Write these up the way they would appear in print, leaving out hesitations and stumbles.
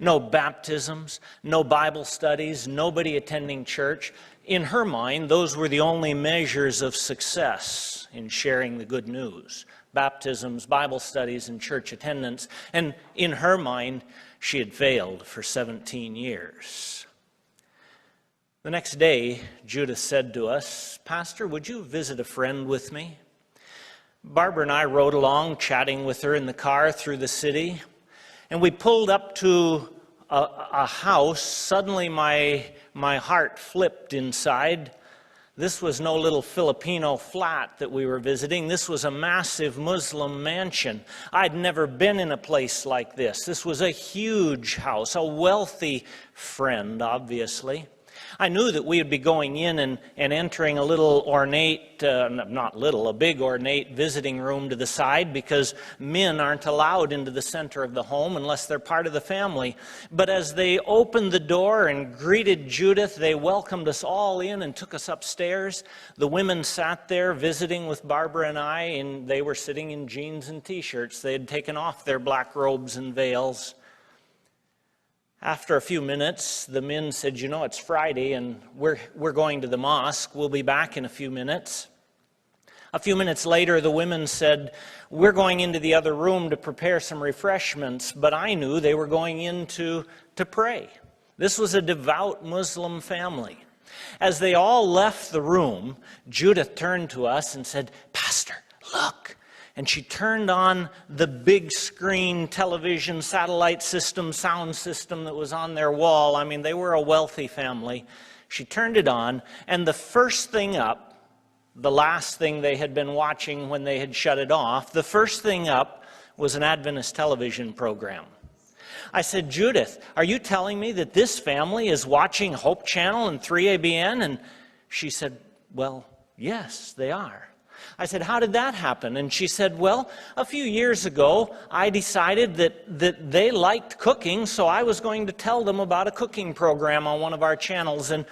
No baptisms, no Bible studies, nobody attending church. In her mind, those were the only measures of success in sharing the good news. Baptisms, Bible studies, and church attendance. And in her mind, she had failed for 17 years. The next day, Judith said to us, "Pastor, would you visit a friend with me?" Barbara and I rode along, chatting with her in the car through the city. And we pulled up to a house. Suddenly my heart flipped inside. This was no little Filipino flat that we were visiting. This was a massive Muslim mansion. I'd never been in a place like this. This was a huge house, a wealthy friend, obviously. I knew that we would be going in and entering a little ornate, a big ornate visiting room to the side, because men aren't allowed into the center of the home unless they're part of the family. But as they opened the door and greeted Judith, they welcomed us all in and took us upstairs. The women sat there visiting with Barbara and I, and they were sitting in jeans and t-shirts. They had taken off their black robes and veils. After a few minutes, the men said, it's Friday and we're going to the mosque. We'll be back in a few minutes. A few minutes later, the women said, we're going into the other room to prepare some refreshments, but I knew they were going in to pray. This was a devout Muslim family. As they all left the room, Judith turned to us and said, "Pastor, look." And she turned on the big screen television, satellite system, sound system that was on their wall. I mean, they were a wealthy family. She turned it on, and the first thing up, the last thing they had been watching when they had shut it off, the first thing up was an Adventist television program. I said, "Judith, are you telling me that this family is watching Hope Channel and 3ABN? And she said, "Well, yes, they are." I said, "How did that happen?" And she said, "Well, a few years ago, I decided that they liked cooking, so I was going to tell them about a cooking program on one of our channels." And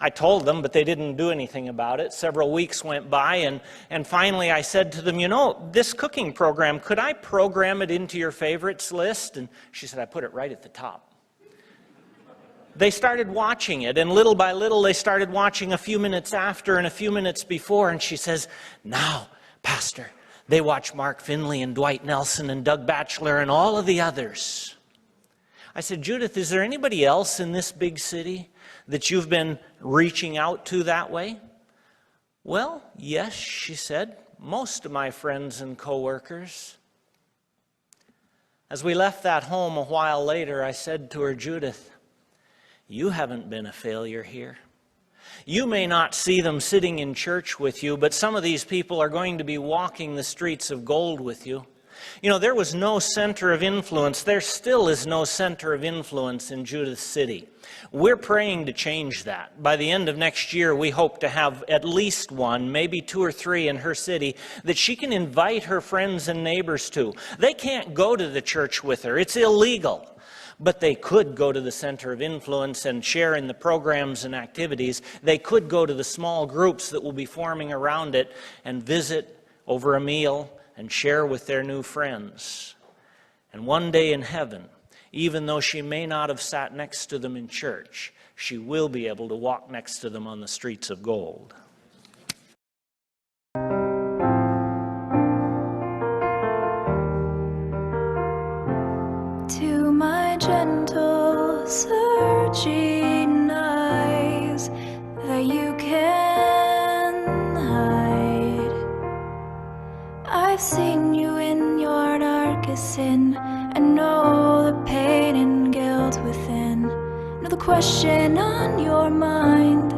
I told them, but they didn't do anything about it. Several weeks went by, and finally I said to them, "This cooking program, could I program it into your favorites list?" And she said, "I put it right at the top." They started watching it, and little by little they started watching a few minutes after and a few minutes before, and she says, "Now, Pastor, they watch Mark Finley and Dwight Nelson and Doug Batchelor and all of the others." I said, "Judith, is there anybody else in this big city that you've been reaching out to that way?" "Well, yes," she said, "most of my friends and coworkers." As we left that home a while later, I said to her, "Judith, you haven't been a failure here. You may not see them sitting in church with you, but some of these people are going to be walking the streets of gold with you." There was no center of influence. There still is no center of influence in Judith City. We're praying to change that. By the end of next year, we hope to have at least one, maybe 2 or 3 in her city that she can invite her friends and neighbors to. They can't go to the church with her. It's illegal. But they could go to the center of influence and share in the programs and activities. They could go to the small groups that will be forming around it and visit over a meal and share with their new friends. And one day in heaven, even though she may not have sat next to them in church, she will be able to walk next to them on the streets of gold. To my gentle, searching eyes that you can hide, I've seen you in your darkest sin, and know the pain and guilt within. Know the question on your mind,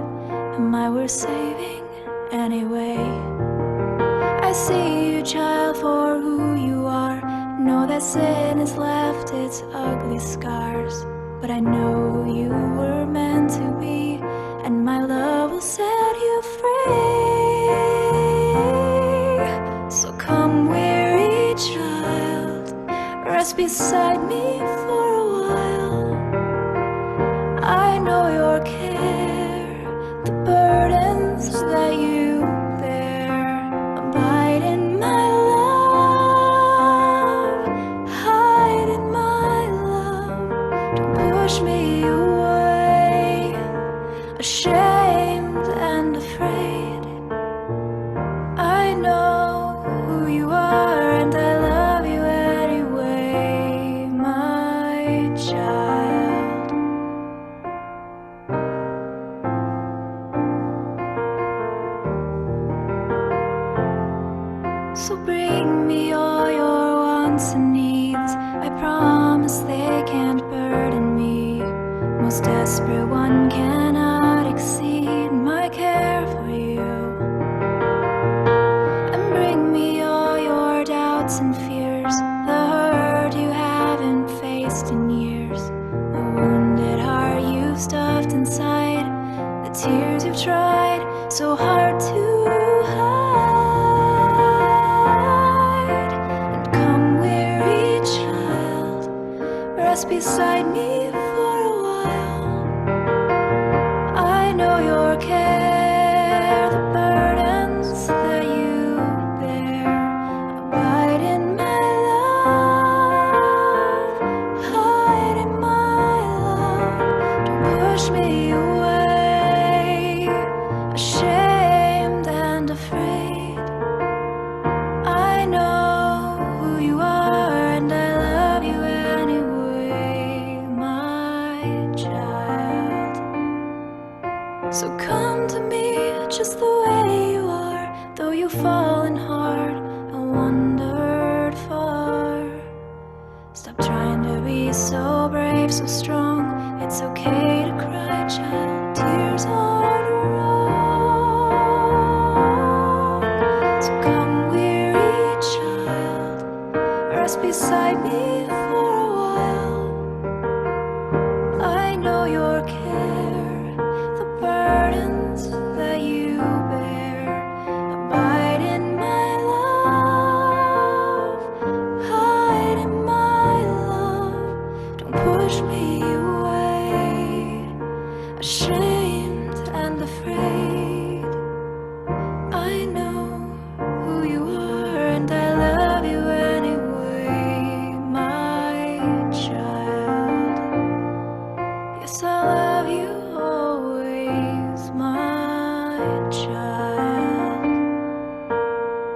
am I worth saving anyway? I see you, child, for who you are. Know that sin has left its ugly scars, but I know you were meant to be, and my love will set you free. So come, weary child, rest beside me for a while. I know your care, the burdens that you bear. Abide in my love, hide in my love. Don't push me away, ashamed and afraid. I know who you are, and I love you anyway, my child. So bring me all your wants and needs. I promise they can't burden me. Most desperate one cannot exceed my care for you. And bring me all your doubts and fears, the hurt you haven't faced in years, the wounded heart you've stuffed inside, the tears you've tried so hard to hide. And come, weary child, rest beside me for a while. I know your care, the burdens that you bear. Abide in my love, hide in my love. Don't push me away, ashamed and afraid. I know who you are, and I love you anyway, my child. So come to me just the way you are, though you've fallen hard and wandered far. Stop trying to be so brave, so strong. It's okay to cry, child. Tears aren't wrong. So come, weary child, rest beside me for a while. I know your care.